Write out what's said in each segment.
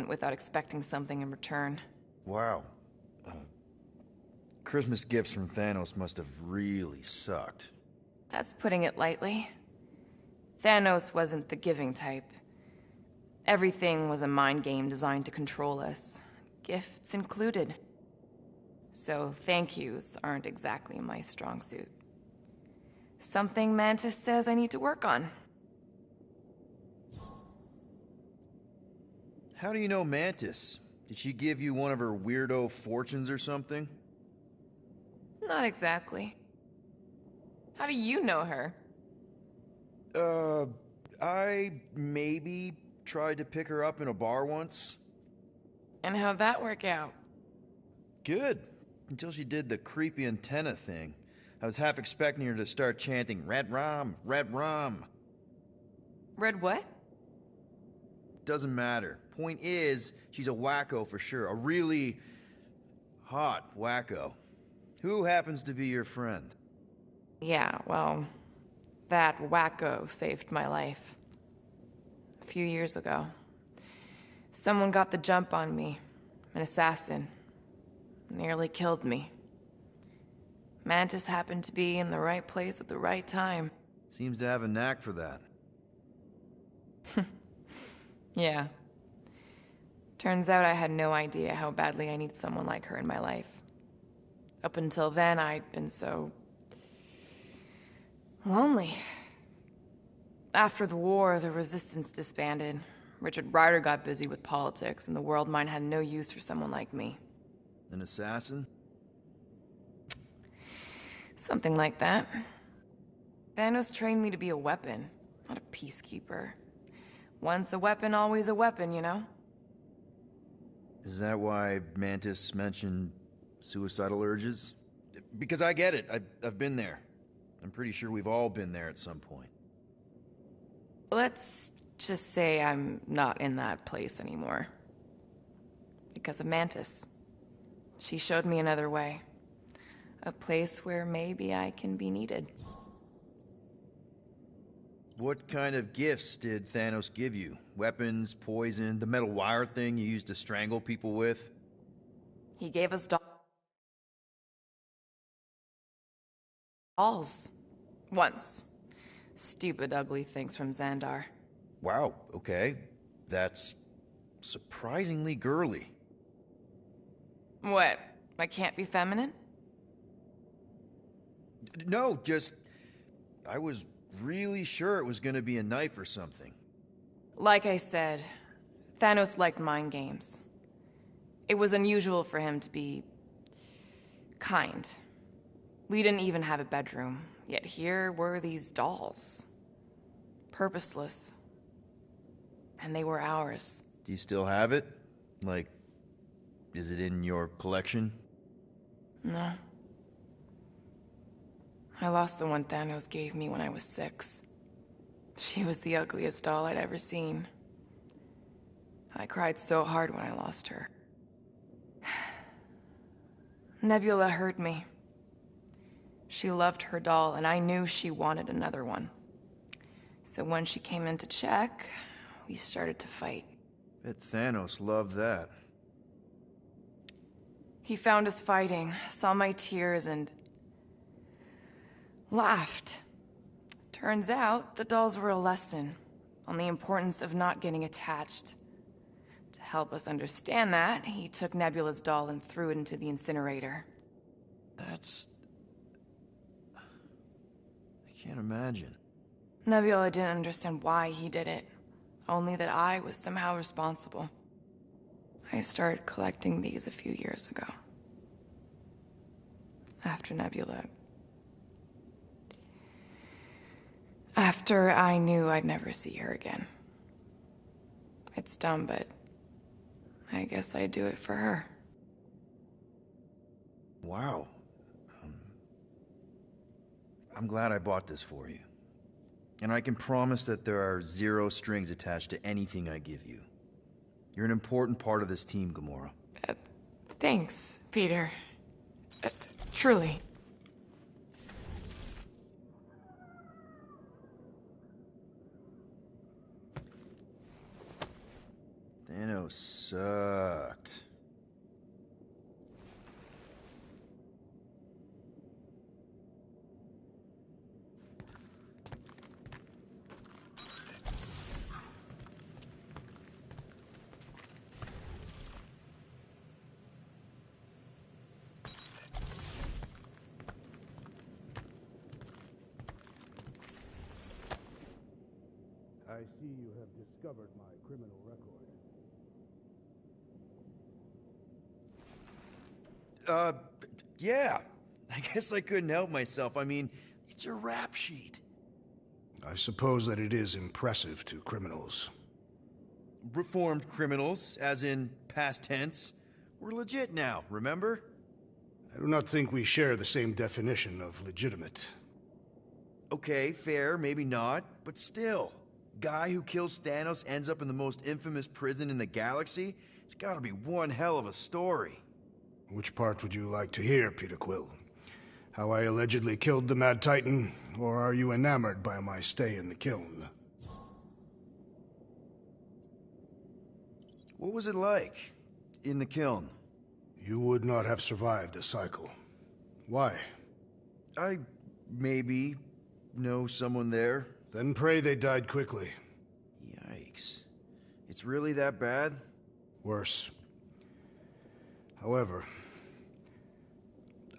without expecting something in return. Wow. Christmas gifts from Thanos must have really sucked. That's putting it lightly. Thanos wasn't the giving type. Everything was a mind game designed to control us, gifts included. So thank yous aren't exactly my strong suit. Something Mantis says I need to work on. How do you know Mantis? Did she give you one of her weirdo fortunes or something? Not exactly. How do you know her? I maybe tried to pick her up in a bar once. And how'd that work out? Good. Until she did the creepy antenna thing. I was half expecting her to start chanting, "Red rum, red rum." Red what? Doesn't matter. Point is, she's a wacko for sure. A really hot wacko. Who happens to be your friend? Yeah, well, that wacko saved my life. A few years ago. Someone got the jump on me. An assassin. Nearly killed me. Mantis happened to be in the right place at the right time. Seems to have a knack for that. Yeah. Turns out I had no idea how badly I need someone like her in my life. Up until then, I'd been so lonely. After the war, the resistance disbanded. Richard Ryder got busy with politics, and the world mine had no use for someone like me. An assassin? Something like that. Thanos trained me to be a weapon, not a peacekeeper. Once a weapon, always a weapon, you know? Is that why Mantis mentioned suicidal urges? Because I get it. I've been there. I'm pretty sure we've all been there at some point. Let's just say I'm not in that place anymore. Because of Mantis. She showed me another way. A place where maybe I can be needed. What kind of gifts did Thanos give you? Weapons, poison, the metal wire thing you used to strangle people with? He gave us dolls. Once. Stupid, ugly things from Xandar. Wow, okay. That's surprisingly girly. What? I can't be feminine? No, just... I was really sure it was gonna be a knife or something. Like I said, Thanos liked mind games. It was unusual for him to be kind. We didn't even have a bedroom, yet here were these dolls. Purposeless. And they were ours. Do you still have it? Like, is it in your collection? No. I lost the one Thanos gave me when I was 6. She was the ugliest doll I'd ever seen. I cried so hard when I lost her. Nebula hurt me. She loved her doll, and I knew she wanted another one. So when she came in to check, we started to fight. Bet Thanos loved that. He found us fighting, saw my tears, and laughed. Turns out, the dolls were a lesson on the importance of not getting attached. To help us understand that, he took Nebula's doll and threw it into the incinerator. That's... I can't imagine. Nebula didn't understand why he did it, only that I was somehow responsible. I started collecting these a few years ago. After Nebula. After I knew I'd never see her again. It's dumb, but I guess I'd do it for her. Wow. I'm glad I bought this for you. And I can promise that there are 0 strings attached to anything I give you. You're an important part of this team, Gamora. Thanks, Peter. Truly. Thanos sucked. I see you have discovered my criminal record. Yeah. I guess I couldn't help myself. I mean, it's your rap sheet. I suppose that it is impressive to criminals. Reformed criminals, as in past tense. We're legit now, remember? I do not think we share the same definition of legitimate. Okay, fair, maybe not, but still. Guy who kills Thanos ends up in the most infamous prison in the galaxy? It's gotta be one hell of a story. Which part would you like to hear, Peter Quill? How I allegedly killed the Mad Titan, or are you enamored by my stay in the kiln? What was it like in the kiln? You would not have survived the cycle. Why? I maybe know someone there. Then pray they died quickly. Yikes. It's really that bad? Worse. However,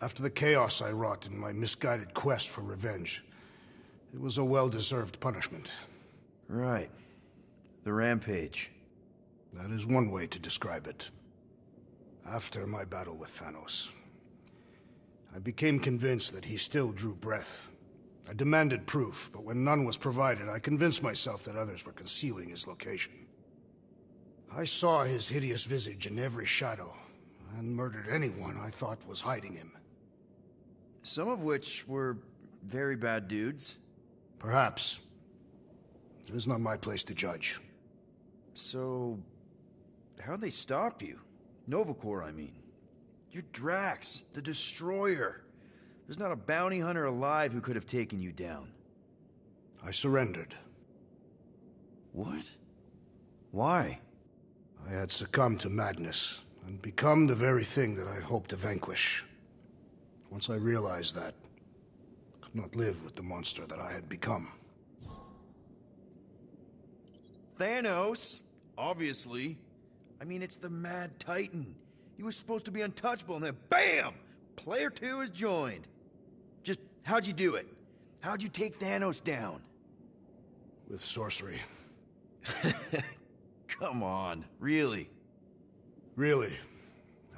after the chaos I wrought in my misguided quest for revenge, it was a well-deserved punishment. Right. The rampage. That is one way to describe it. After my battle with Thanos, I became convinced that he still drew breath. I demanded proof, but when none was provided, I convinced myself that others were concealing his location. I saw his hideous visage in every shadow, and murdered anyone I thought was hiding him. Some of which were very bad dudes. Perhaps. It is not my place to judge. So, how'd they stop you? Nova Corps, I mean. You're Drax, the Destroyer. There's not a bounty hunter alive who could have taken you down. I surrendered. What? Why? I had succumbed to madness, and become the very thing that I hoped to vanquish. Once I realized that, I could not live with the monster that I had become. Thanos? Obviously. I mean, it's the Mad Titan. He was supposed to be untouchable, and then BAM! Player 2 is joined. Just, how'd you do it? How'd you take Thanos down? With sorcery. Come on, really? Really.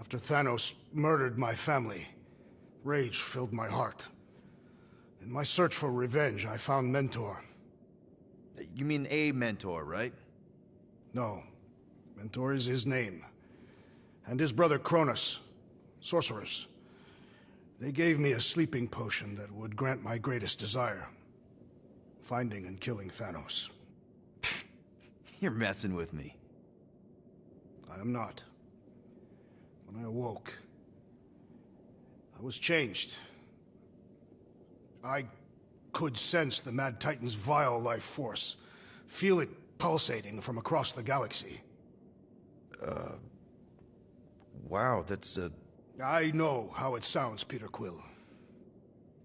After Thanos murdered my family, rage filled my heart. In my search for revenge, I found Mentor. You mean a mentor, right? No. Mentor is his name. And his brother Cronus. Sorcerers. They gave me a sleeping potion that would grant my greatest desire. Finding and killing Thanos. You're messing with me. I am not. When I awoke, I was changed. I could sense the Mad Titan's vile life force. Feel it pulsating from across the galaxy. Wow, that's I know how it sounds, Peter Quill.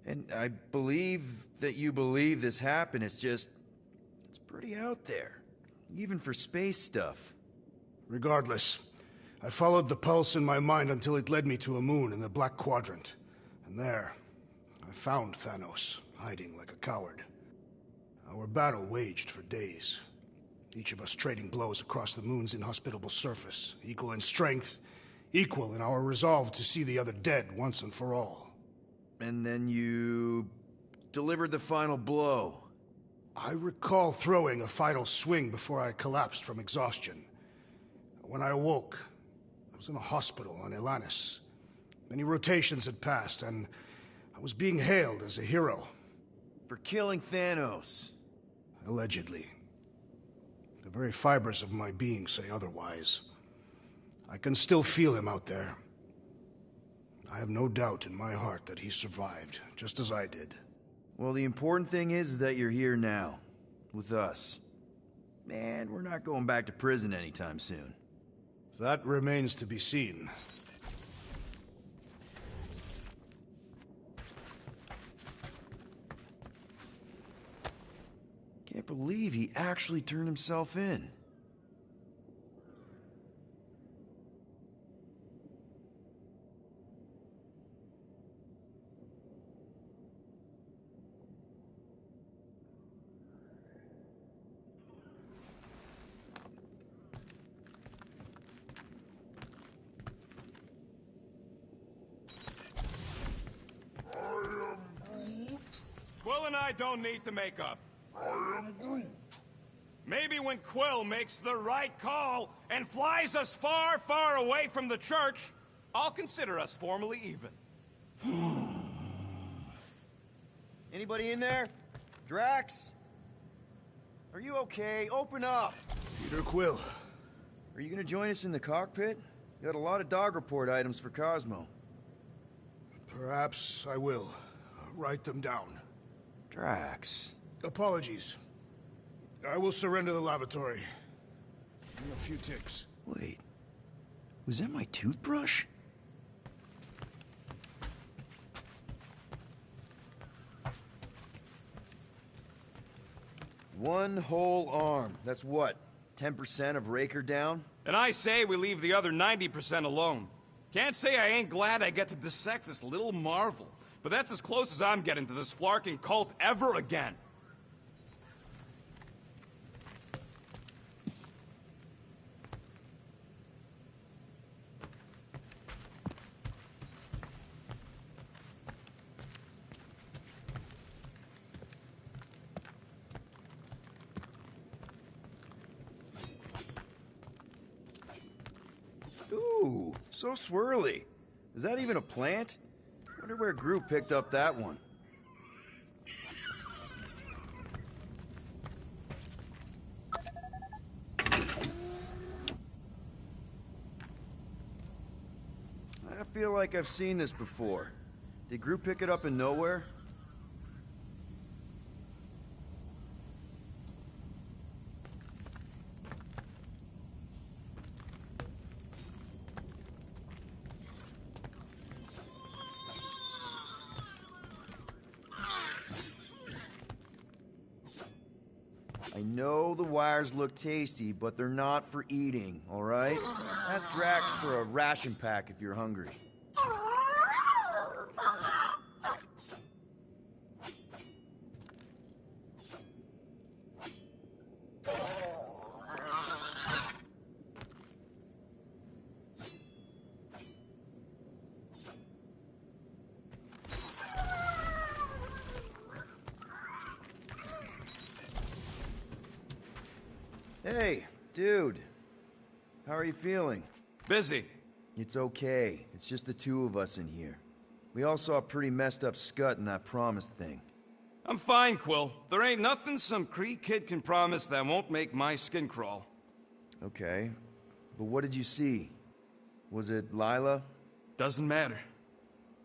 And I believe that you believe this happened. It's just, it's pretty out there. Even for space stuff. Regardless, I followed the pulse in my mind until it led me to a moon in the Black Quadrant. And there, I found Thanos, hiding like a coward. Our battle waged for days. Each of us trading blows across the moon's inhospitable surface, equal in strength, equal in our resolve to see the other dead once and for all. And then you delivered the final blow. I recall throwing a final swing before I collapsed from exhaustion. When I awoke, I was in a hospital on Atlantis. Many rotations had passed, and I was being hailed as a hero. For killing Thanos. Allegedly. The very fibers of my being say otherwise. I can still feel him out there. I have no doubt in my heart that he survived, just as I did. Well, the important thing is that you're here now, with us. And we're not going back to prison anytime soon. That remains to be seen. Can't believe he actually turned himself in. Quill and I don't need to make up. I am Groot. Maybe when Quill makes the right call and flies us far, far away from the church, I'll consider us formally even. Anybody in there? Drax? Are you okay? Open up! Peter Quill. Are you gonna join us in the cockpit? You got a lot of dog report items for Cosmo. Perhaps I will. Write them down. Drax. Apologies. I will surrender the lavatory. In a few ticks. Wait. Was that my toothbrush? One whole arm. That's what? 10% of Raker down? And I say we leave the other 90% alone. Can't say I ain't glad I get to dissect this little marvel, but that's as close as I'm getting to this Flarkin cult ever again. Ooh, so swirly. Is that even a plant? Wonder where Groot picked up that one. I feel like I've seen this before. Did Groot pick it up in nowhere? I know the wires look tasty, but they're not for eating, all right? Ask Drax for a ration pack if you're hungry. Hey, dude. How are you feeling? Busy. It's okay. It's just the two of us in here. We all saw a pretty messed up scut in that promise thing. I'm fine, Quill. There ain't nothing some Kree kid can promise that won't make my skin crawl. Okay. But what did you see? Was it Lila? Doesn't matter.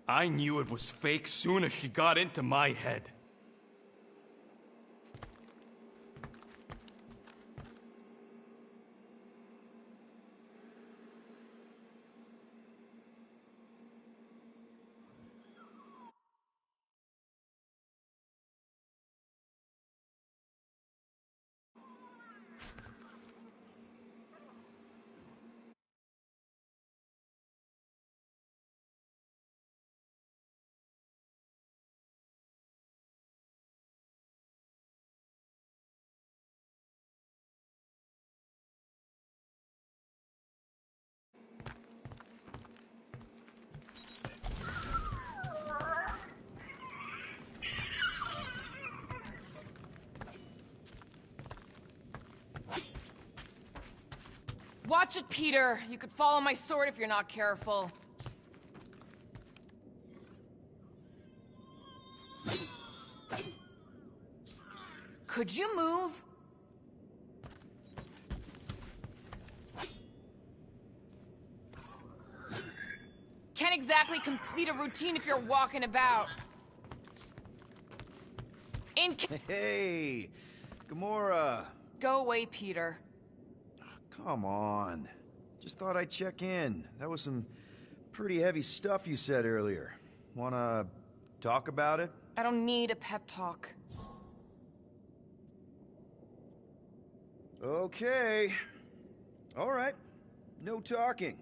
I knew it was fake soon as she got into my head. Watch it, Peter. You could fall on my sword if you're not careful. Could you move? Can't exactly complete a routine if you're walking about. Hey, Gamora. Go away, Peter. Come on. Just thought I'd check in. That was some pretty heavy stuff you said earlier. Wanna talk about it? I don't need a pep talk. Okay. All right. No talking.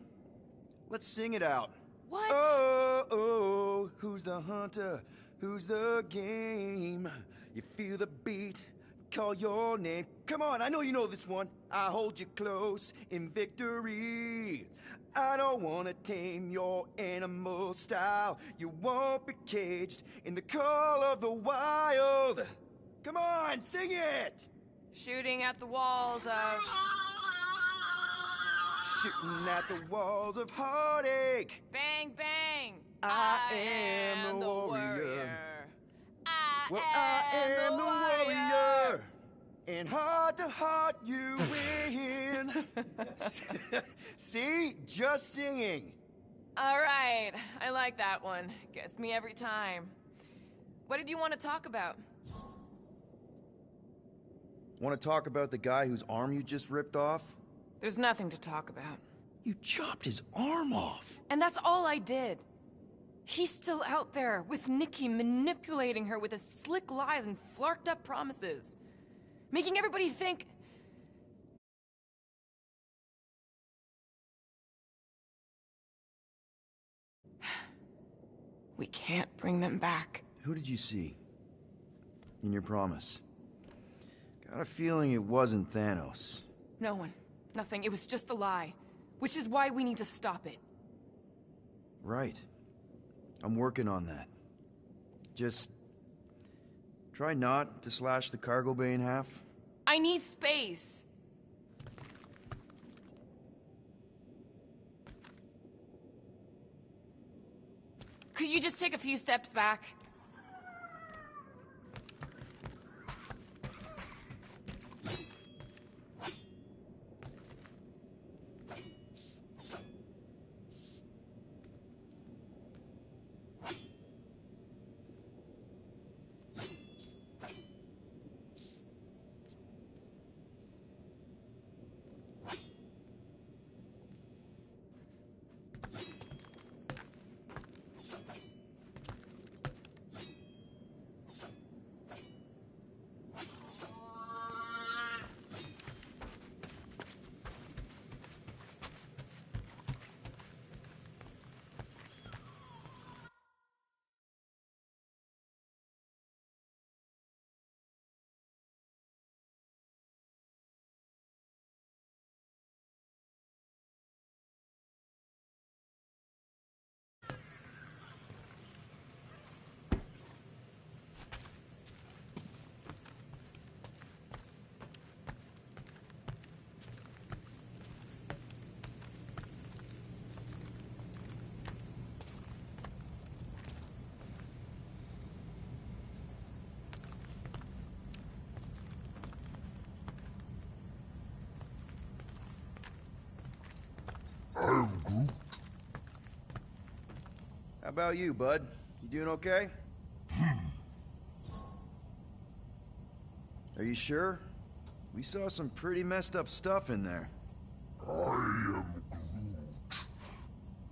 Let's sing it out. What? Oh, oh, who's the hunter? Who's the game? You feel the beat, call your name. Come on, I know you know this one. I hold you close in victory. I don't wanna tame your animal style. You won't be caged in the call of the wild. Come on, sing it! Shooting at the walls of... Shooting at the walls of heartache. Bang, bang! I am the warrior. I am am the warrior. warrior. And heart to heart you win. See? Just singing. All right, I like that one. Gets me every time. What did you want to talk about? Want to talk about the guy whose arm you just ripped off? There's nothing to talk about. You chopped his arm off. And that's all I did. He's still out there, with Nikki manipulating her with his slick lies and flarked up promises. Making everybody think... We can't bring them back. Who did you see? In your promise? Got a feeling it wasn't Thanos. No one. Nothing. It was just a lie. Which is why we need to stop it. Right. I'm working on that. Just... try not to slash the cargo bay in half. I need space. Could you just take a few steps back? How about you, bud? You doing okay? Are you sure? We saw some pretty messed up stuff in there.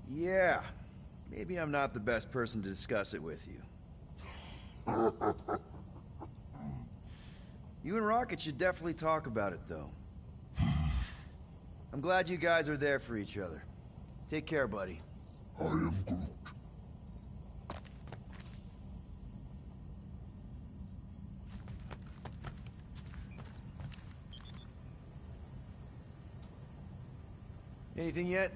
Yeah. Maybe I'm not the best person to discuss it with you. You and Rocket should definitely talk about it, though. I'm glad you guys are there for each other. Take care, buddy. I am Groot. Anything yet?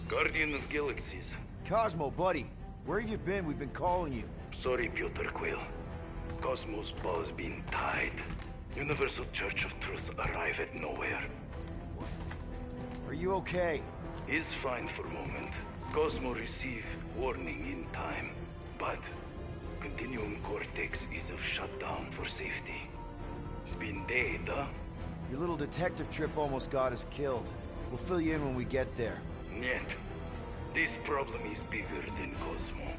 Guardian of Galaxies. Cosmo, buddy. Where have you been? We've been calling you. Sorry, Piotr Quill. Cosmos ball's been tied. Universal Church of Truth arrive at nowhere. Are you okay? He's fine for moment. Cosmo receive warning in time. But Continuum Cortex is of shutdown for safety. It's been dead, huh? Your little detective trip almost got us killed. We'll fill you in when we get there. Niet. This problem is bigger than Cosmo.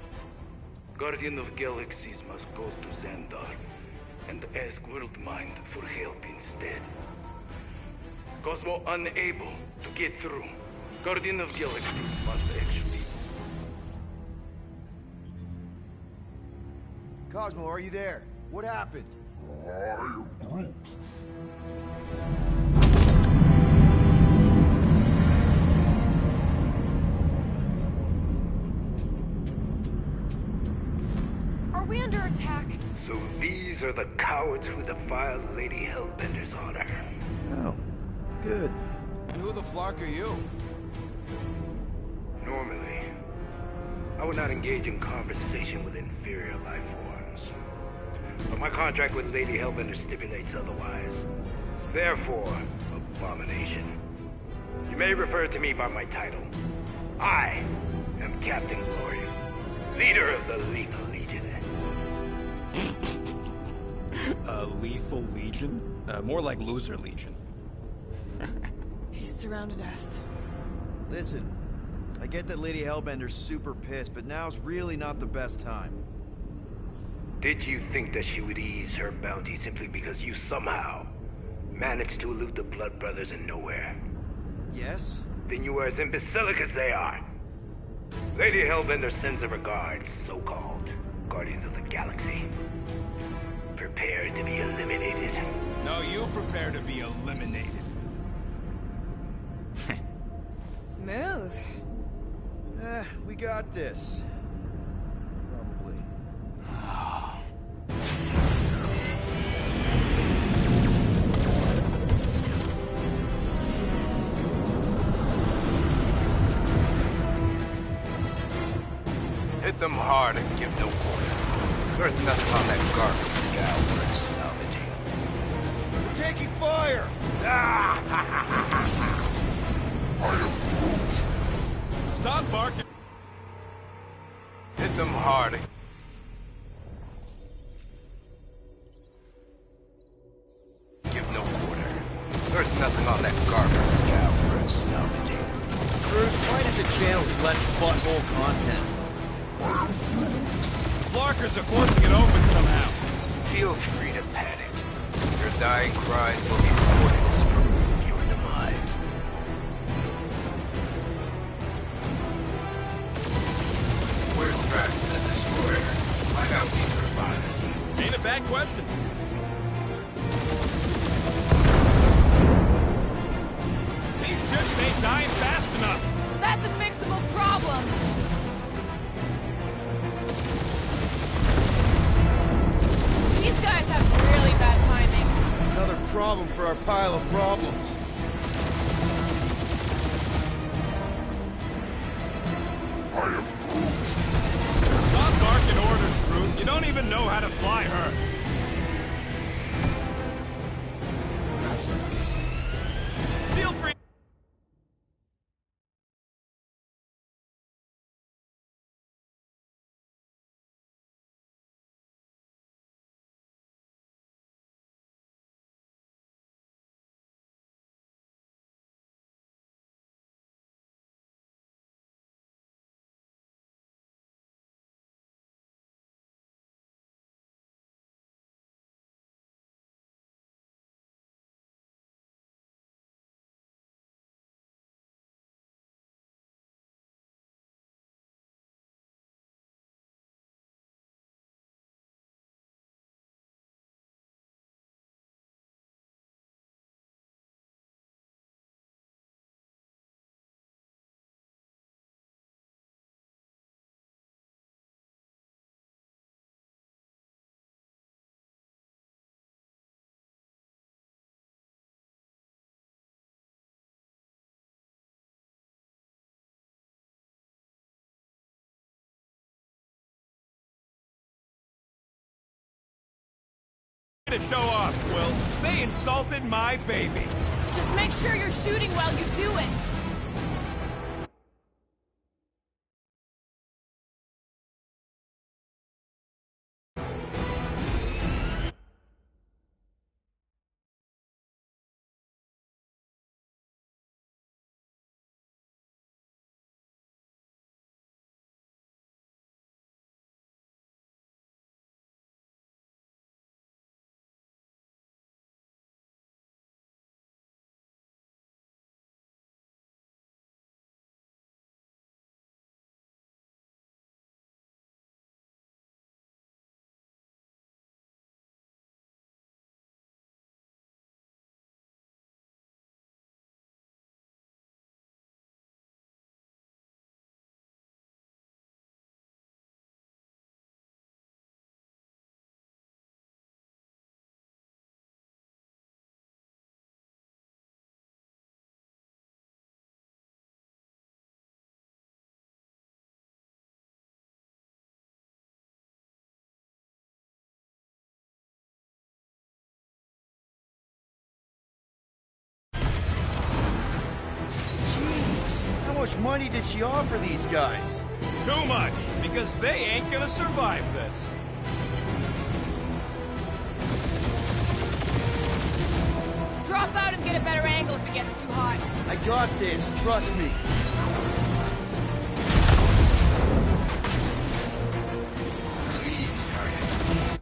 Guardian of Galaxies must go to Xandar. and ask Worldmind for help instead. Cosmo unable to get through. Guardian of Galaxy must actually... Cosmo, are you there? What happened? Are we under attack? So these are the cowards who defiled Lady Hellbender's honor. Oh, good. And who the flark are you? Normally, I would not engage in conversation with inferior life forms. But my contract with Lady Hellbender stipulates otherwise. Therefore, abomination. You may refer to me by my title. I am Captain Glory, leader of the Lethal Legion. Lethal Legion? More like Loser Legion. He surrounded us. Listen, I get that Lady Hellbender's super pissed, but now's really not the best time. Did you think that she would ease her bounty simply because you somehow managed to elude the Blood Brothers in nowhere? Yes? Then you are as imbecilic as they are. Lady Hellbender sends her regards, so-called Guardians of the Galaxy. Prepare to be eliminated. No, you prepare to be eliminated. Smooth. We got this. Probably. Hit them hard and give no quarter. There's nothing on that garbage scow worth salvaging. We're taking fire! Stop barking. Hit them hard. Give no quarter. There's nothing on that garbage scow worth salvaging. Bruce, why does the channel let butthole content? Flarkers are forcing it open somehow. Feel free to panic. Your dying cries will be recorded as proof of your demise. Where's Drax the Destroyer? Find out he survives. Ain't a bad question. These ships ain't dying fast enough. That's a fixable problem. These guys have really bad timing. Another problem for our pile of problems. Stop barking orders, Groot. You don't even know how to fly her. Feel free. To show off, Quill. They insulted my baby. Just make sure you're shooting while you do it. much money did she offer these guys? Too much, because they ain't gonna survive this. Drop out and get a better angle if it gets too hot. I got this, trust me. Please try it.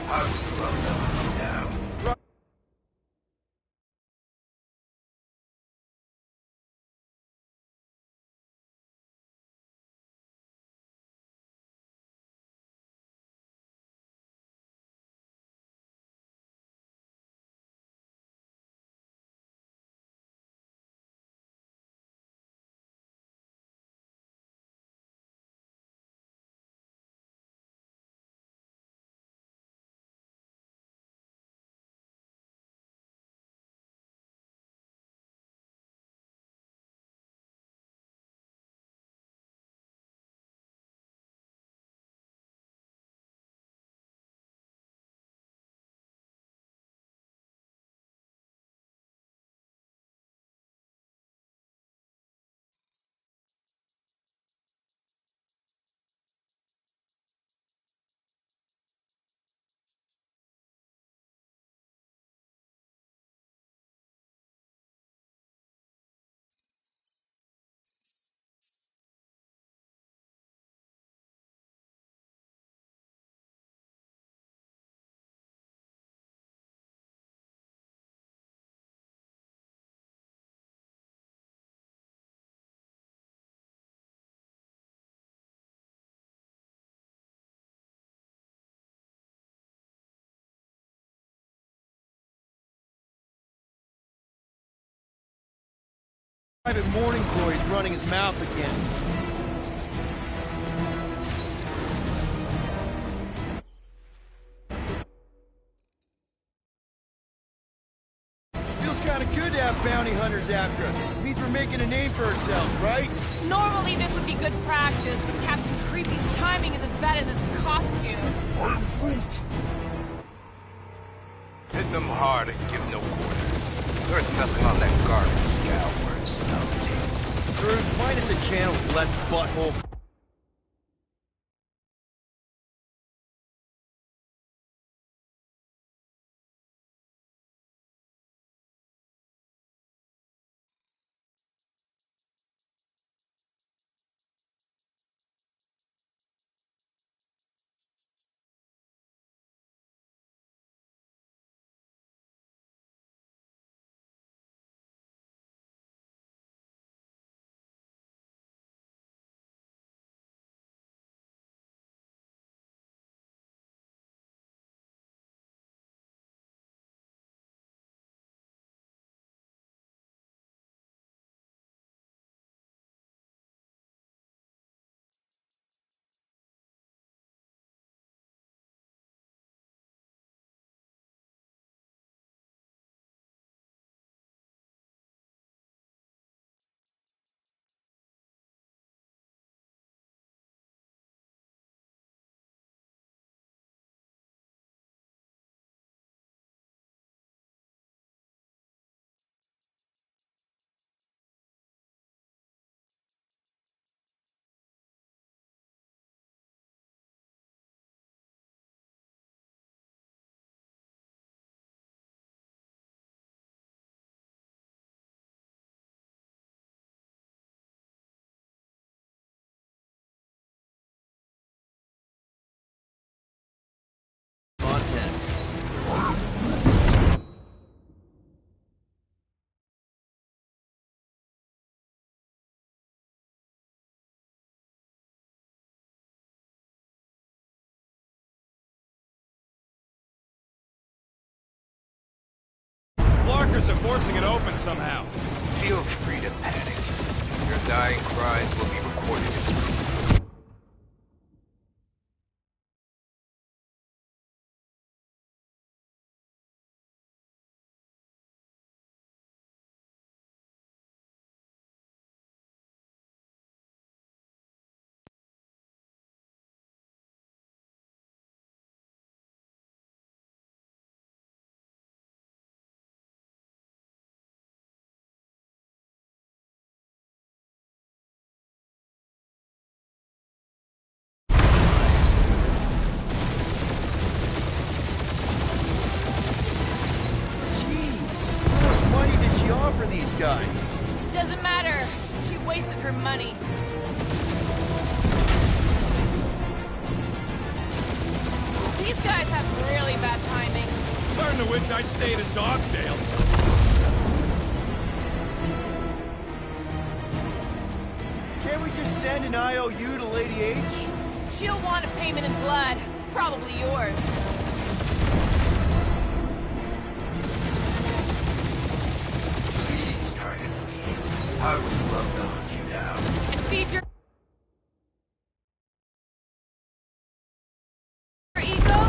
How do you love them now? Private morning glory's running his mouth again. Feels kinda good to have bounty hunters after us. Means we're making a name for ourselves, right? Normally this would be good practice, but Captain Creepy's timing is as bad as his costume. I'm Groot! Hit them hard and give no quarter. There's nothing on that garbage scow worth salvaging. Groot, find us a channel, left butthole. Guards are forcing it open somehow. Feel free to panic. Your dying cries will be recorded as proof. Jeez, how much money did she offer these guys? Doesn't matter. She wasted her money. These guys have really bad timing. Starting to wish I'd stayed in dog jail. Can't we just send an IOU to Lady H? She'll want a payment in blood. Probably yours. Please try to flee. I would love to hunt you down. And feed your ego?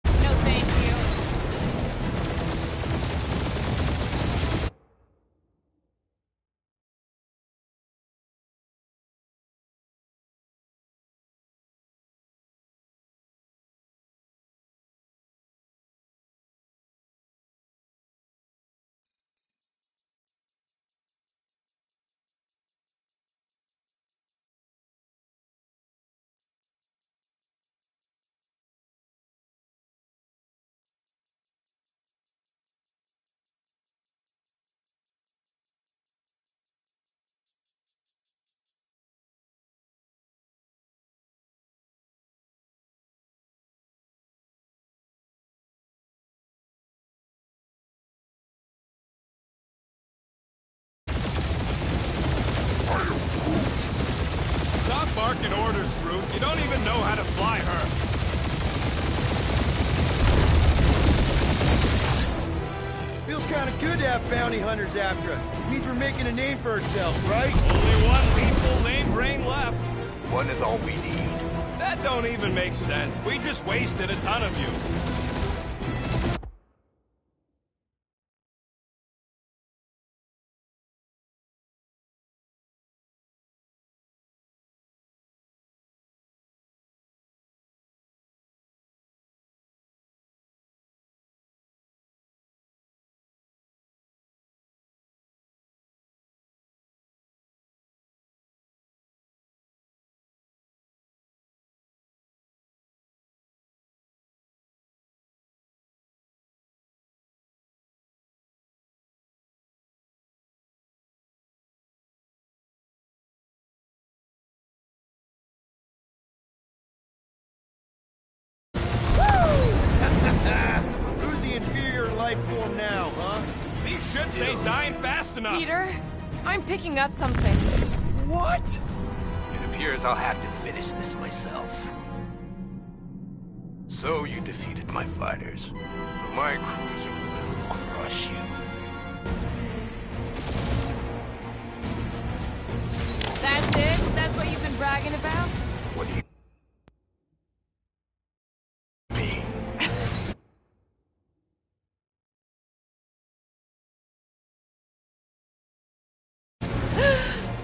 No, thank you. Stop barking orders, Groot. You don't even know how to fly her. Feels kind of good to have bounty hunters after us. Means we're making a name for ourselves, right? Only one lethal name brain left. One is all we need. That don't even make sense. We just wasted a ton of you. Who's the inferior life form now, huh? These ships ain't dying fast enough. Peter, I'm picking up something. What? It appears I'll have to finish this myself. So you defeated my fighters, but my cruiser will crush you. That's it? That's what you've been bragging about? What do you mean?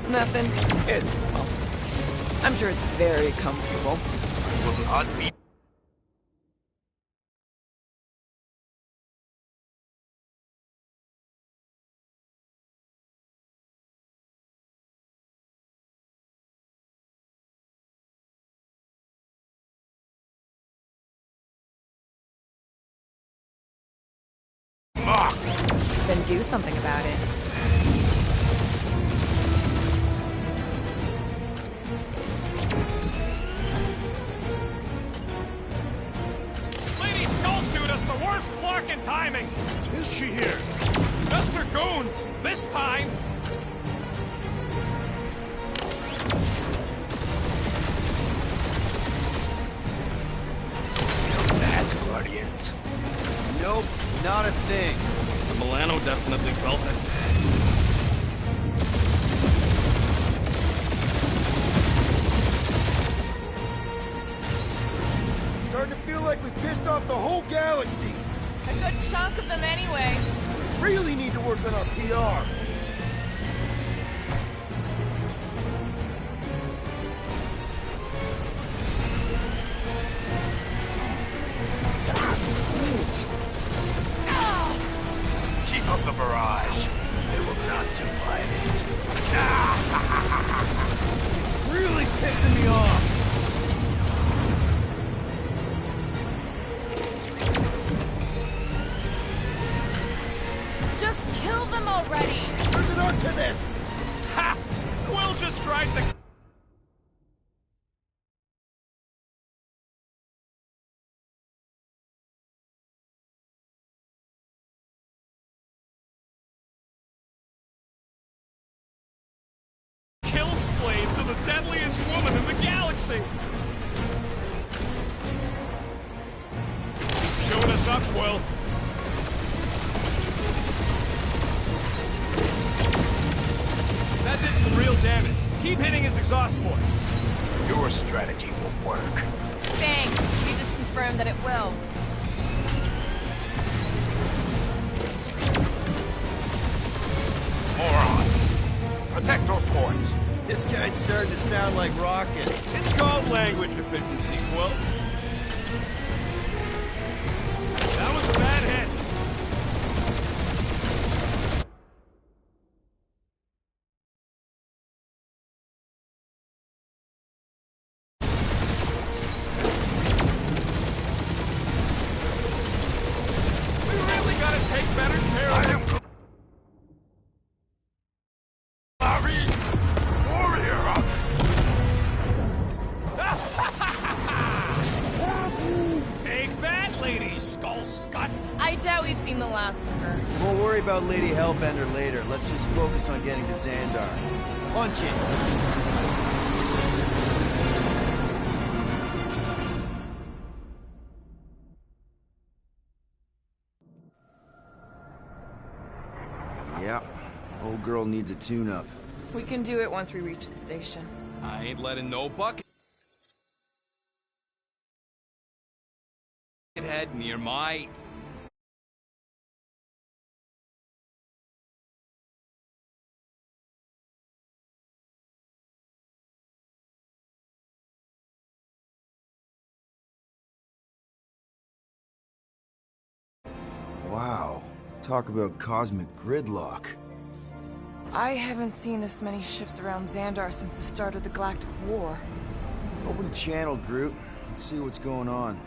Nothing. It's... well, I'm sure it's very comfortable. I will not be. Mocked. Then do something about it. Lady Skullshoot us the worst flarkin' timing. Is she here? Just her goons. This time. Not a thing. The Milano definitely felt it. Starting to feel like we pissed off the whole galaxy. A good chunk of them anyway. Really need to work on our PR. Keep up the barrage. They will not survive it. Really pissing me off. Just kill them already! There's an art to this. Ha! Quill just tried to... kill Splade to the deadliest woman in the galaxy! Chewing us up, Quill. That did some real damage. Keep hitting his exhaust ports. Your strategy will work. Thanks. We just confirmed that it will. Moron. Protect our ports. This guy's starting to sound like Rocket. It's called language efficiency, Quill. That was a bad hit. We really gotta take better care of him. Take that, Lady Skull Scut! I doubt we've seen the last of her. We'll worry about Lady Hellbender later. Let's just focus on getting to Xandar. Punch it! Yeah, old girl needs a tune-up. We can do it once we reach the station. I ain't letting no bucket head near my... Wow. Talk about cosmic gridlock. I haven't seen this many ships around Xandar since the start of the Galactic War. Open channel, Groot. Let's see what's going on.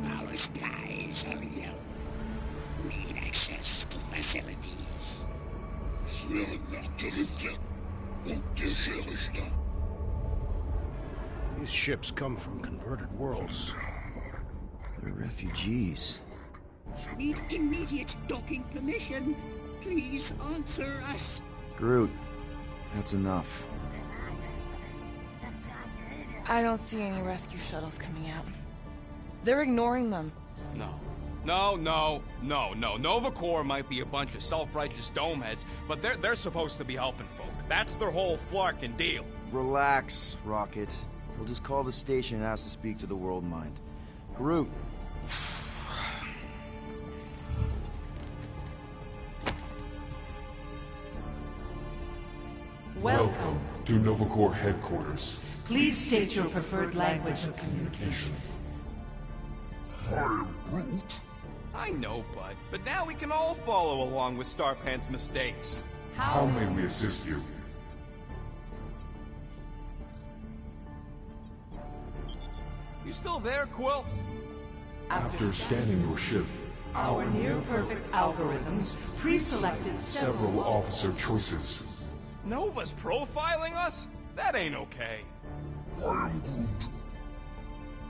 Our spies are young. Need access to facilities. These ships come from converted worlds. They're refugees. Need immediate docking permission. Please answer us. Groot, that's enough. I don't see any rescue shuttles coming out. They're ignoring them. No. Nova Corps might be a bunch of self-righteous domeheads, but they're supposed to be helping folk. That's their whole flarkin' deal. Relax, Rocket. We'll just call the station and ask to speak to the World Mind. Groot. Welcome to Nova Corps headquarters. Please state your preferred language of communication. I am Groot. I know, Bud, but now we can all follow along with Starpant's mistakes. How may we assist you? You still there, Quill? After scanning your ship, Our near-perfect algorithms pre-selected several officer choices. Nova's profiling us? That ain't okay. I am Groot.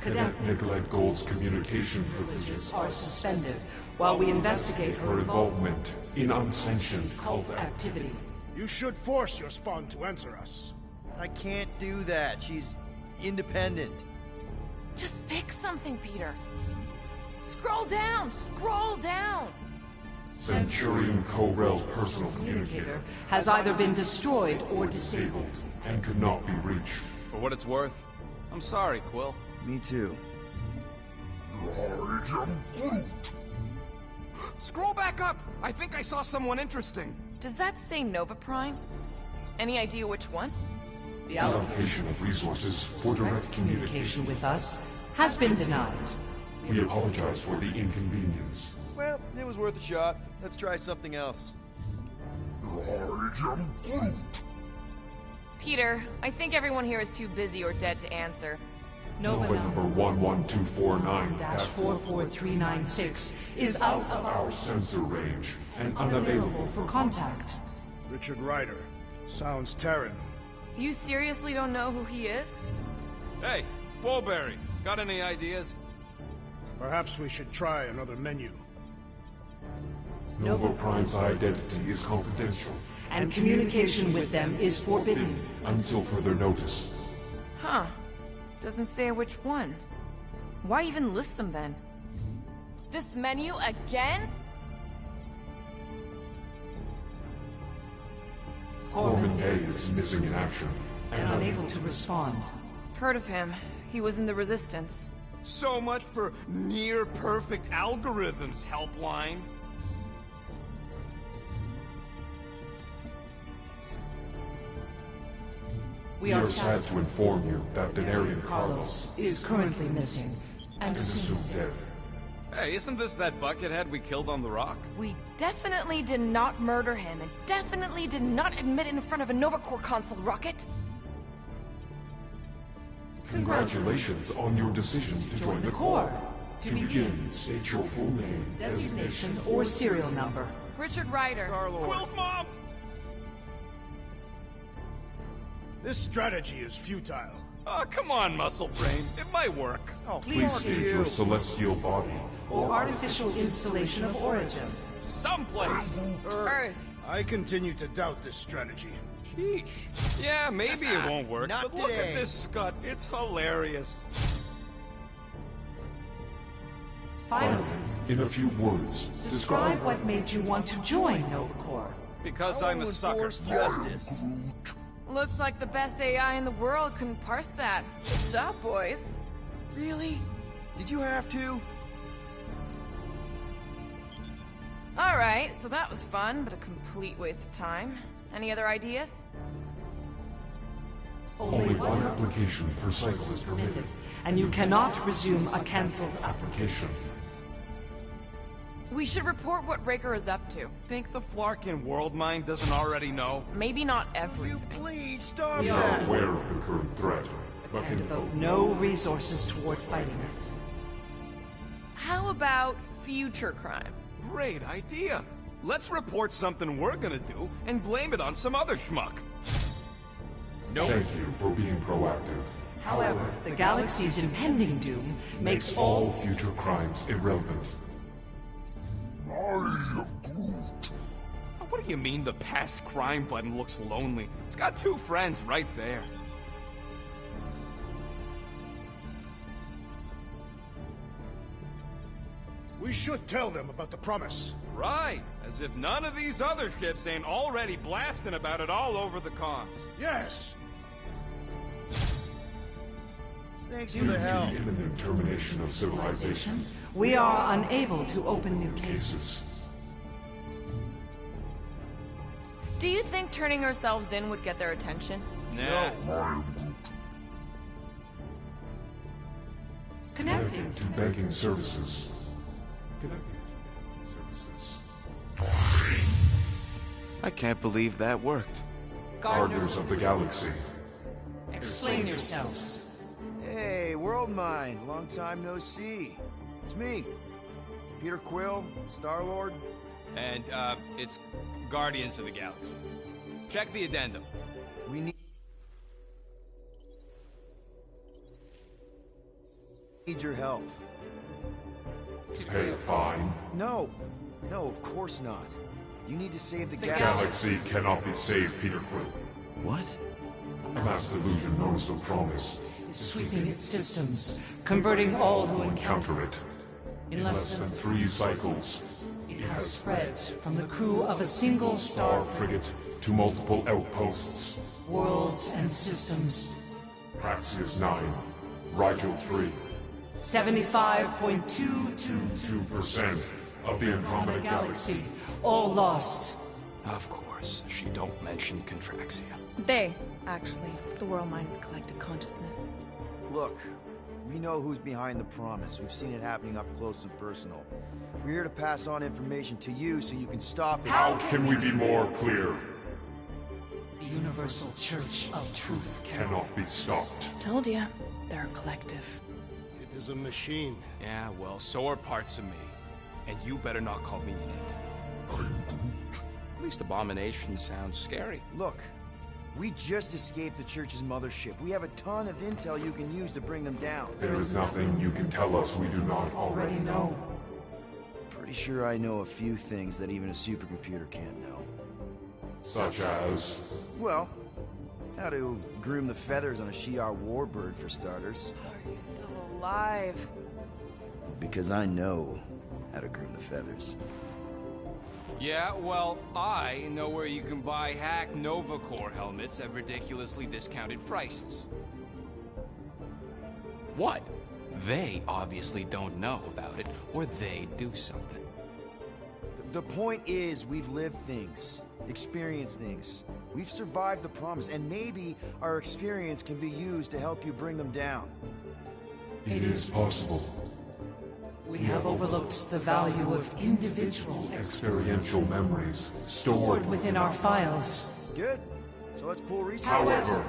Cadet Nicolette Gold's communication privileges are suspended while we investigate her involvement in unsanctioned cult activity. You should force your spawn to answer us. I can't do that. She's independent. Just pick something, Peter. Scroll down! Scroll down! Centurion Co-Rel's personal communicator has either been destroyed or disabled. and could not be reached. For what it's worth, I'm sorry, Quill. Me too. Scroll back up! I think I saw someone interesting. Does that say Nova Prime? Any idea which one? The Allocation of resources for direct communication with us has been denied. We apologize for the inconvenience. Well, it was worth a shot. Let's try something else. Peter, I think everyone here is too busy or dead to answer. Nova Number number 11249-44396 is out of our sensor range and unavailable for contact. Richard Ryder. Sounds Terran. You seriously don't know who he is? Hey, Woolberry, got any ideas? Perhaps we should try another menu. Nova Prime's identity is confidential And communication with them is forbidden. until further notice. Huh. Doesn't say which one. Why even list them then? This menu again? Corman Day is missing in action And unable to respond. Heard of him. He was in the Resistance. So much for near-perfect algorithms, Helpline. We are sad to inform you that Denarian Carlos is currently missing and is assumed dead. Hey, isn't this that buckethead we killed on the rock? We definitely did not murder him, and definitely did not admit it in front of a Nova Corps console, Rocket. Congratulations on your decision to join the Corps. To To begin, state your full name, designation or serial number. Richard Ryder. Quill's mom! This strategy is futile. Oh, come on, Muscle Brain. It might work. Oh, Please fuck state you. your celestial body. Or artificial installation of origin. Someplace. Earth. I continue to doubt this strategy. Sheesh. Yeah, maybe it won't work, Not but look today. at this scut. It's hilarious. Finally, In a few words, describe what made you want to join Nova Corps. Because I I'm a want to sucker. enforce justice. Looks like the best AI in the world couldn't parse that. Good job, boys. Really? Did you have to? Alright, so that was fun, but a complete waste of time. Any other ideas? only one application per cycle is permitted. And you cannot resume a cancelled Application. We should report what Raker is up to. Think the Flarkin world mind doesn't already know? Maybe not You everything. please stop We are that. aware of the current threat, but and can devote no resources toward fighting it. How about future crime? Great idea. Let's report something we're gonna do and blame it on some other schmuck. Thank you for being proactive. However, the galaxy's impending doom makes All future crimes irrelevant. What do you mean the past crime button looks lonely? It's got two friends right there. We should tell them about the promise. Right, as if none of these other ships ain't already blasting about it all over the comms. Yes! Thanks for Due the to help. the imminent termination of civilization we are unable to open new cases. cases, Do you think turning ourselves in would get their attention? Nah. Connecting. connecting to banking services. Connecting to banking services. I can't believe that worked. Gardeners of the Galaxy. Explain yourselves. Hey, World Mind. Long time no see. It's me. Peter Quill, Star-Lord. And, it's Guardians of the Galaxy. Check the addendum. We need your help. To pay a fine. No. No, of course not. You need to save the Galaxy cannot be saved, Peter Quill. What? A mass delusion known as the Promise is sweeping its systems, converting all who encounter Counter it. In less than 3 cycles, it has spread from the crew of a single star frigate to multiple outposts. worlds and systems. Praxius 9, Rigel 3, 75.222 2% of the Andromeda Galaxy. galaxy, all lost. Of course, she don't mention Contraxia. They, actually. The World Mind is a collective consciousness. Look, we know who's behind the promise. We've seen it happening up close and personal. We're here to pass on information to you so you can stop it. How can we be more clear? The Universal Church of Truth Cannot be stopped. Told ya. They're a collective. It is a machine. Yeah, well, so are parts of me. And you better not call me in it. At least Abomination sounds scary. Look, we just escaped the Church's mothership. We have a ton of intel you can use to bring them down. There is nothing you can tell us we do not already already know. Pretty sure I know a few things that even a supercomputer can't know. Such as... Well, how to groom the feathers on a Shi'ar warbird, for starters. Are you still alive? Because I know how to groom the feathers. Yeah, well, I know where you can buy hack Nova Core helmets at ridiculously discounted prices. What? They obviously don't know about it, or they do something. The point is, we've lived things, experienced things. We've survived the promise, and maybe our experience can be used to help you bring them down. It is possible. We have overlooked the value of individual Experiential memories stored stored within our files. Good. So let's pull resources. However,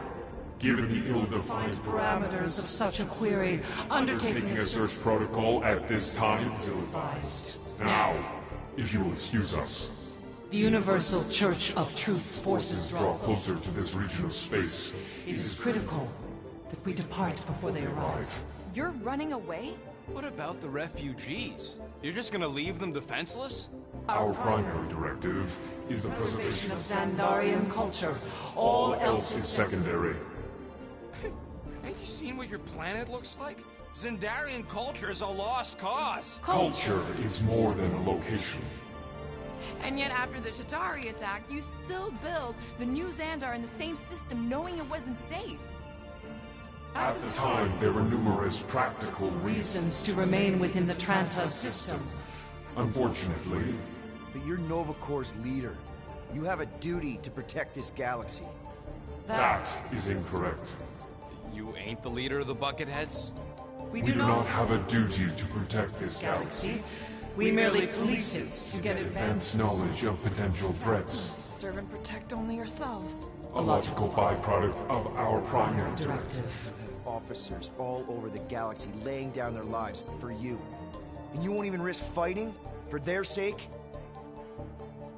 given the ill-defined Parameters of such a query, undertaking taking a search protocol at this time, advised. now, if you will excuse us, The Universal Church of Truth's forces draw closer to this region of space. It is critical that we depart before they arrive. You're running away? What about the refugees? You're just gonna leave them defenseless? Our primary directive is the Preservation preservation of Xandarian culture. All else is secondary. Ain't you seen what your planet looks like? Xandarian culture is a lost cause. Culture is more than a location. And yet after the Shatari attack, you still build the new Xandar in the same system knowing it wasn't safe. At the time, there were numerous practical reasons to remain within the Tranta system. Unfortunately, But you're Nova Corps' leader. You have a duty to protect this galaxy. that is incorrect. You ain't the leader of the Bucketheads? We We do not have a duty to protect this galaxy. galaxy. We merely police it to get Advanced advanced knowledge of potential threats. Serve and protect only yourselves. A logical byproduct of our primary directive. directive. You have officers all over the galaxy laying down their lives for you. And you won't even risk fighting? For their sake?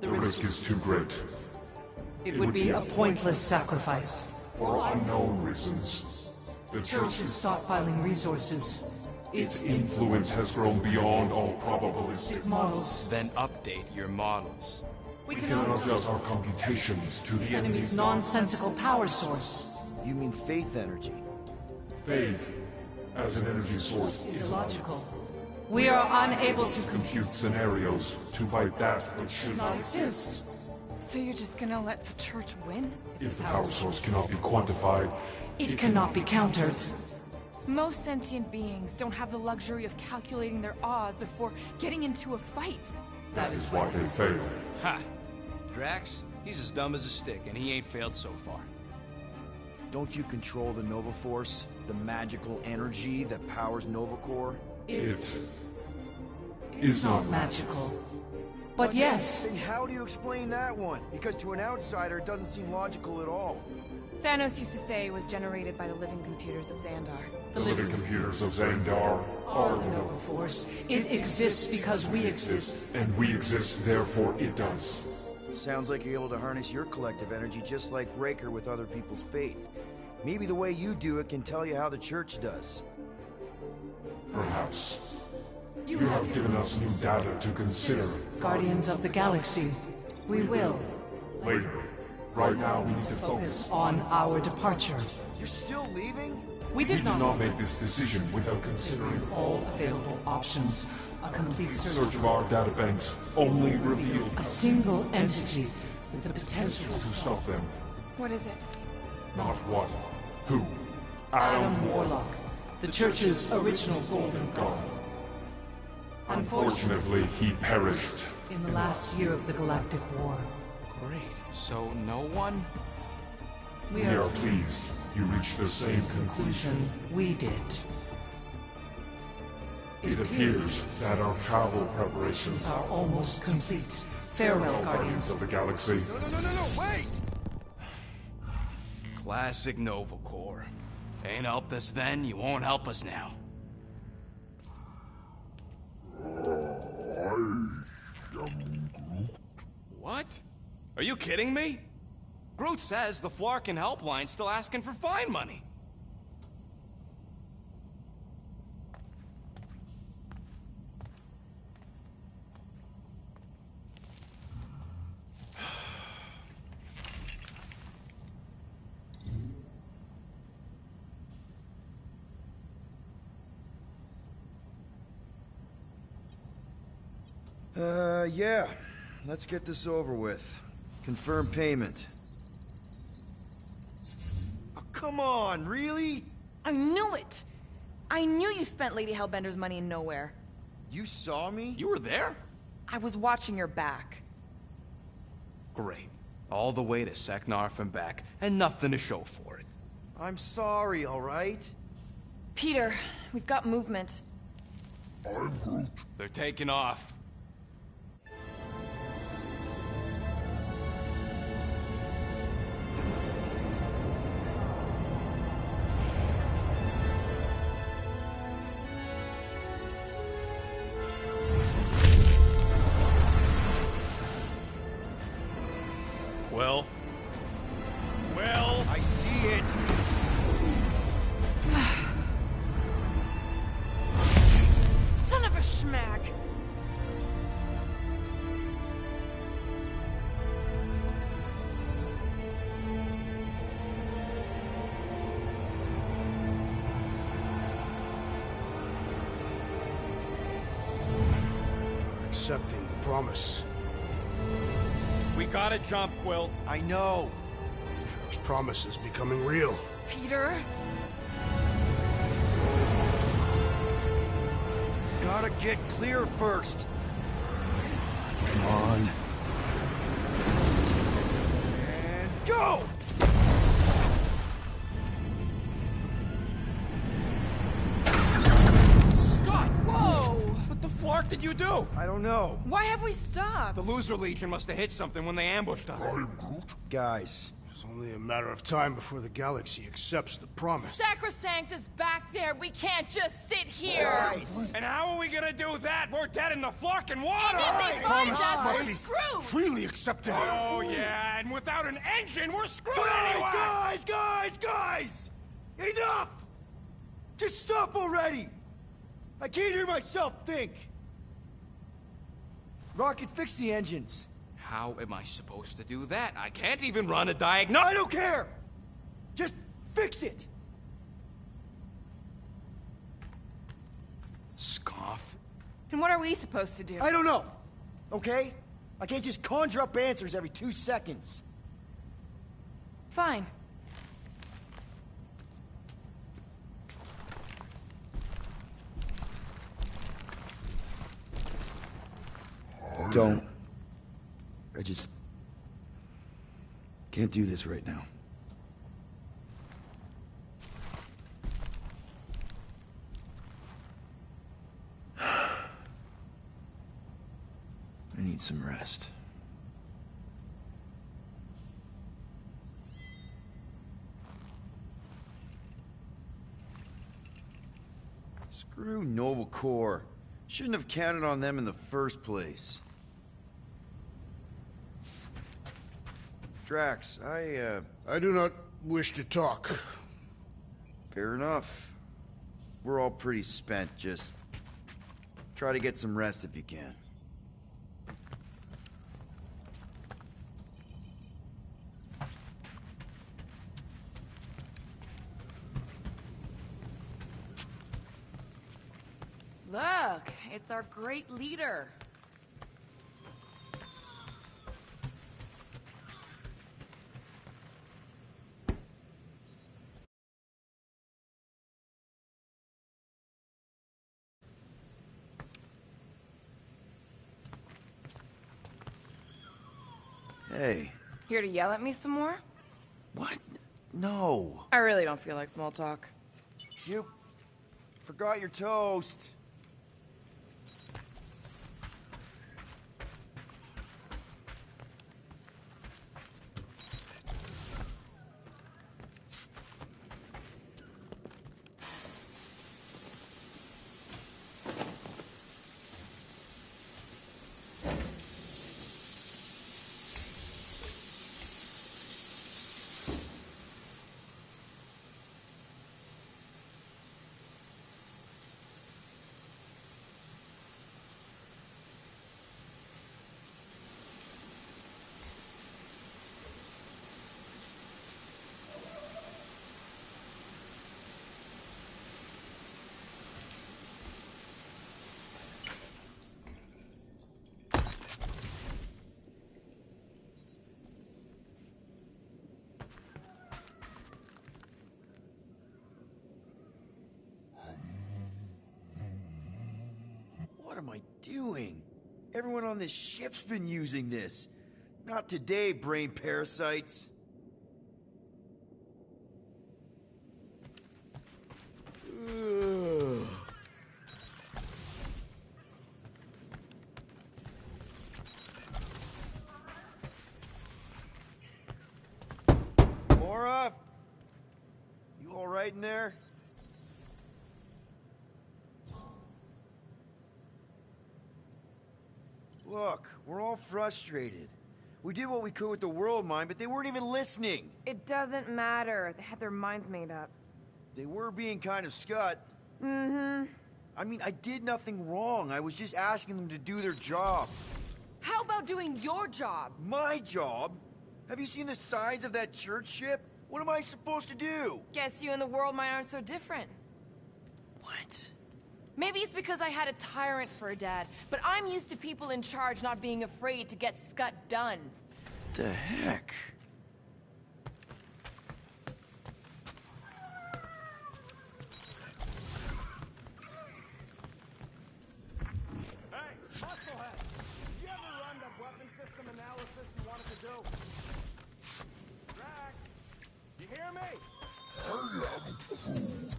The risk is too great. It would be a pointless sacrifice. For unknown reasons, the Church is stockpiling resources. its influence has grown beyond all probabilistic. Models. Then update your models. We We can cannot adjust our computations to the enemy's enemy's nonsensical power source. You mean faith energy? faith as an energy source Is is illogical. We are unable to compute scenarios to fight that which should not not exist. So you're just gonna let the church win? If the power source cannot be quantified, It cannot be countered. Most sentient beings don't have the luxury of calculating their odds before getting into a fight. that is why they fail. Ha! Drax, he's as dumb as a stick, and he ain't failed so far. Don't you control the Nova Force? The magical energy that powers Nova Corps? It is not Magical. But yes, Then how do you explain that one? Because to an outsider, it doesn't seem logical at all. Thanos used to say it was generated by the living computers of Xandar. the living computers of Xandar are the Nova Force. It exists because we exist. and we exist, therefore it does. Sounds like you're able to harness your collective energy just like Raker with other people's faith. Maybe the way you do it can tell you how the church does. Perhaps. You have given us new data to consider. Guardians of the Galaxy. We will Later. Right now, we need to focus. focus on our departure. You're still leaving? We did not make this decision without considering all available options. A complete search of our databanks only revealed a single entity with the potential to stop them. What is it? Not what, who. Adam Warlock, the Church's original Golden God. Unfortunately, he perished. In the last year of the Galactic War. Great. So no one? We are pleased you reached the same conclusion. We did. It appears that our travel preparations are almost complete. Farewell, Guardians of the Galaxy. No, wait! Classic Nova Corps. Ain't helped us then, you won't help us now. What? Are you kidding me? Groot says the Flarkin helpline's still asking for fine money. Yeah. Let's get this over with. Confirm payment. Oh, come on, really? I knew it! I knew you spent Lady Hellbender's money in nowhere. You saw me? You were there? I was watching your back. Great. All the way to Seknarf and back, and nothing to show for it. I'm sorry, alright? Peter, we've got movement. I'm Groot. They're taking off. Quill? Quill? I see it! Son of a schmack! You're accepting the promise. We gotta jump, Quill. I know. Atrio's promise is becoming real. Peter? Gotta get clear first. Come on. And go! Scott! Whoa! What the flark did you do? I don't know. Why have we stopped? The Loser Legion must have hit something when they ambushed us. Guys. It's only a matter of time before the galaxy accepts the promise. Sacrosanct is back there. We can't just sit here. And how are we gonna do that? We're dead in the flarkin' water! And if they find Promise us, must we're be screwed. freely accepted. Oh, yeah, and without an engine, we're screwed anyway! Guys! Enough! Just stop already! I can't hear myself think! Rocket, fix the engines. How am I supposed to do that? I can't even run a diagnostic. I don't care! Just fix it! Scoff. And what are we supposed to do? I don't know, okay? I can't just conjure up answers every 2 seconds. Fine. Don't. I just can't do this right now. I need some rest. Screw Nova Corps. Shouldn't have counted on them in the first place. Drax, I do not wish to talk. Fair enough. We're all pretty spent, just try to get some rest if you can. Look, it's our great leader. Hey. Here to yell at me some more? What? No. I really don't feel like small talk. You forgot your toast. What am I doing? Everyone on this ship's been using this. Not today, brain parasites. Ugh. Mora? You all right in there? Look, we're all frustrated. We did what we could with the world mine, but they weren't even listening. It doesn't matter. They had their minds made up. They were being kind of scut. Mm-hmm. I mean, I did nothing wrong. I was just asking them to do their job. How about doing your job? My job? Have you seen the size of that church ship? What am I supposed to do? Guess you and the world mine aren't so different. What? Maybe it's because I had a tyrant for a dad, but I'm used to people in charge not being afraid to get scut done. The heck? Hey, musclehead! You ever run the weapon system analysis you wanted to do? Drax, you hear me? I am Groot.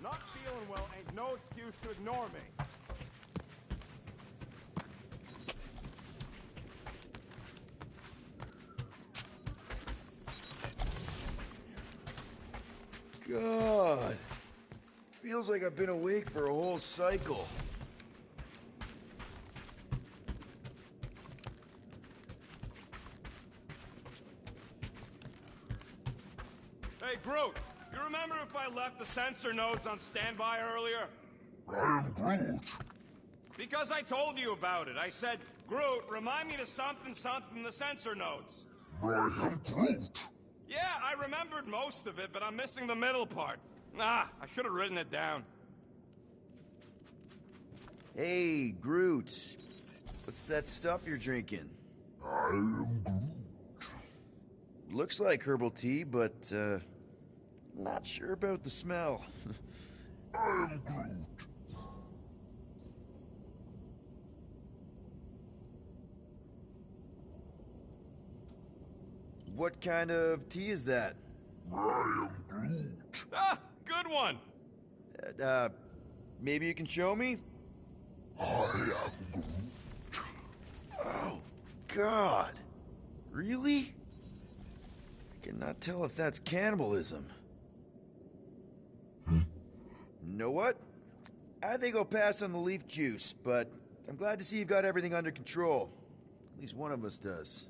Not feeling well ain't no excuse to ignore me. God. Feels like I've been awake for a whole cycle. Hey, Groot, you remember if I left the sensor nodes on standby earlier? I am Groot. Because I told you about it. I said, Groot, remind me to something in the sensor nodes. I am Groot. Yeah, I remembered most of it, but I'm missing the middle part. Ah, I should have written it down. Hey, Groot. What's that stuff you're drinking? I am Groot. Looks like herbal tea, but, not sure about the smell. I am Groot. What kind of tea is that? I am Groot. Ah, good one. Maybe you can show me? I am Groot. Oh, God. Really? I cannot tell if that's cannibalism. You know what? I think I'll pass on the leaf juice, but I'm glad to see you've got everything under control. At least one of us does.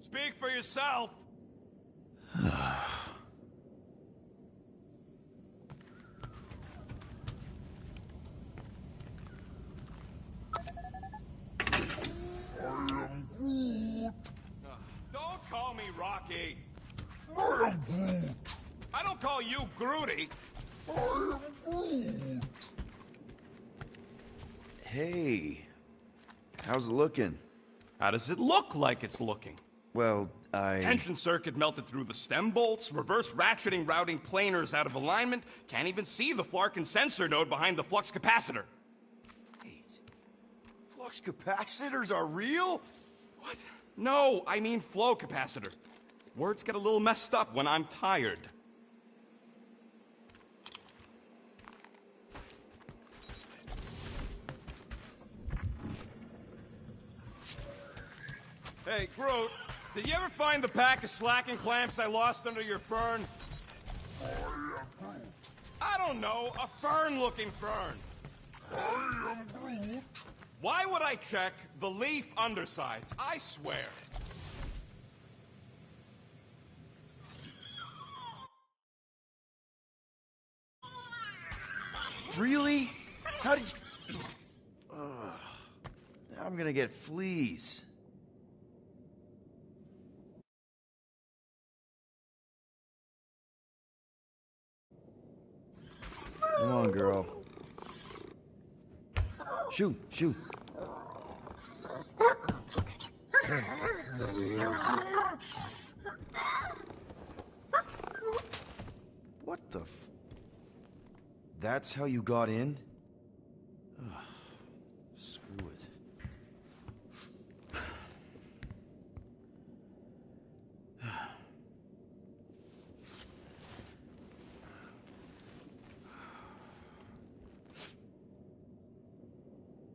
Speak for yourself. Don't call me Rocky. I am Groot. I don't call you Groody. I am Groot. Hey, how's it looking? How does it look like it's looking? Well, Tension circuit melted through the stem bolts, reverse ratcheting routing planers out of alignment, can't even see the Flarkin sensor node behind the flux capacitor. Wait, flux capacitors are real? What? No, I mean flow capacitor. Words get a little messed up when I'm tired. Hey, Groot, did you ever find the pack of slacking clamps I lost under your fern? I don't know, a fern-looking fern. I am Groot. Why would I check the leaf undersides? I swear. Really? How did you... Now I'm gonna get fleas. Come on, girl. Shoo, shoo. What the f... That's how you got in? Ugh, screw it.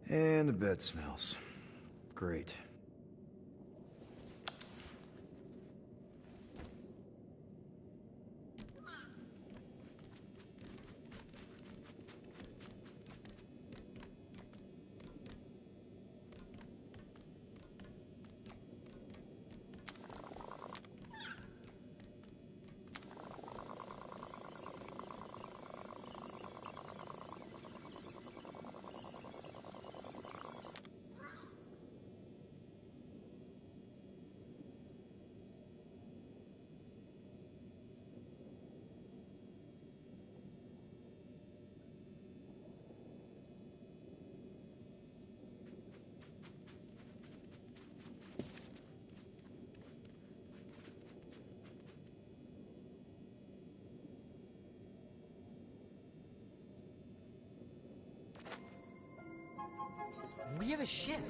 And the bed smells. Great. We have a ship.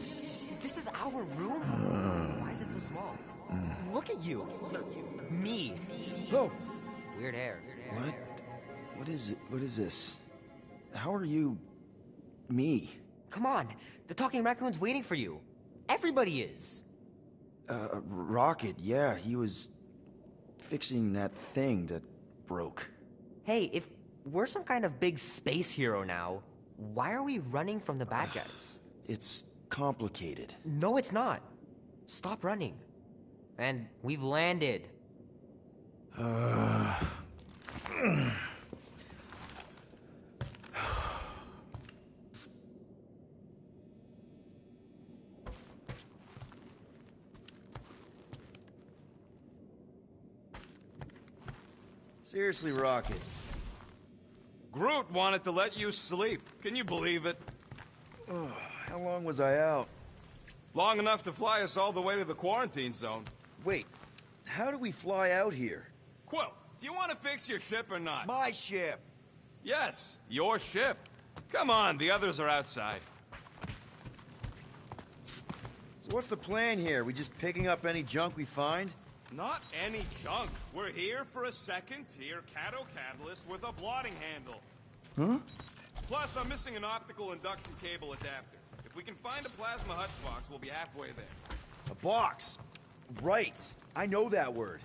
This is our room? Why is it so small? Look at you. Me. Oh. Weird hair. What? What is it? What is this? How are you... me? Come on. The talking raccoon's waiting for you. Everybody is. Rocket, yeah, he was... fixing that thing that broke. Hey, if we're some kind of big space hero now, why are we running from the bad guys? It's complicated. No, it's not. Stop running. And we've landed. Seriously, Rocket. Groot wanted to let you sleep. Can you believe it? How long was I out? Long enough to fly us all the way to the quarantine zone. Wait, how do we fly out here? Quill, do you want to fix your ship or not? My ship! Yes, your ship. Come on, the others are outside. So what's the plan here? We just picking up any junk we find? Not any junk. We're here for a second-tier Cato catalyst with a blotting handle. Huh? Plus, I'm missing an optical induction cable adapter. If we can find a plasma hutch box, we'll be halfway there. A box! Right! I know that word.